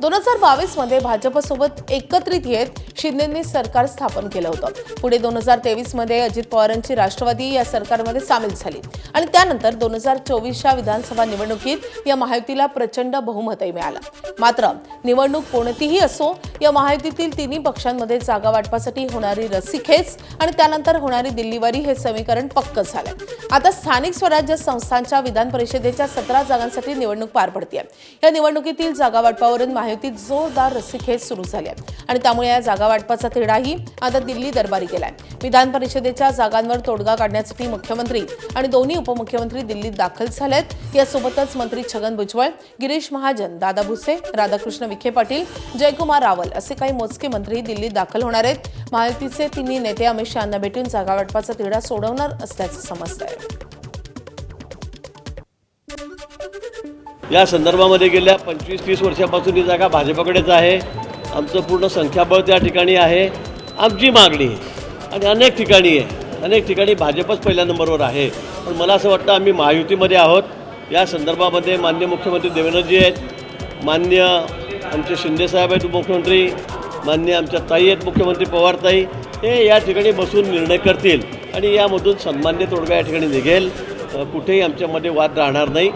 2022 मध्ये भाजपसोबत एकत्रित येत शिंदेंनी सरकार स्थापन केलं होतं। पुढे 2023 मध्ये अजित पवारांची राष्ट्रवादी या सरकारमध्ये सामील झाली आणि त्यानंतर 2024च्या विधानसभा निवडणुकीत या महायुतीला प्रचंड बहुमतही मिळालं। मात्र निवडणूक कोणतीही असो, या महायुतीतील तिन्ही पक्षांमध्ये जागा वाटपासाठी होणारी रस्सीखेच आणि त्यानंतर होणारी दिल्लीवारी हे समीकरण पक्क झालंय। आता स्थानिक स्वराज्य संस्थांच्या विधान परिषदेच्या 17 जागांसाठी निवडणूक पार पडते। या निवडणुकीतील जागा वाटपावरून महायुतीत जोरदार रस्सीखेच सुरू झाली आहे आणि त्यामुळे या जागा वाटपाचा तिढाही आता दिल्ली दरबारी गेलाय। विधान परिषदेच्या जागांवर तोडगा काढण्यासाठी मुख्यमंत्री आणि दोन्ही उपमुख्यमंत्री दिल्लीत दाखल झालेत। यासोबतच मंत्री छगन भुजबळ, गिरीश महाजन, दादा भुसे, राधाकृष्ण विखे पाटील, जयकुमार रावल असे काही मोजके मंत्री दिल्लीत दाखल होणार आहेत। महायुतीचे तिन्ही नेते अमित शहांना भेटून जागा वाटपाचा तिढा सोडवणार असल्याचं समजतंय। या संदर्भामध्ये गेल्या 25-30 वर्षापासून ही जागा भाजपकडेच आहे। आमचं पूर्ण संख्याबळ त्या ठिकाणी आहे। आमची मागणी आणि अनेक ठिकाणी भाजपच पहिल्या नंबरवर आहे। पण मला असं वाटतं आम्ही महायुतीमध्ये आहोत। या संदर्भामध्ये माननीय मुख्यमंत्री देवेंद्रजी आहेत, माननीय आमचे शिंदेसाहेब आहेत उपमुख्यमंत्री, माननीय आमच्या ताई आहेत मुख्यमंत्री पवारताई, हे या ठिकाणी बसून निर्णय करतील आणि यामधून सन्मान्य तोडगा या ठिकाणी निघेल। कुठेही आमच्यामध्ये वाद राहणार नाही।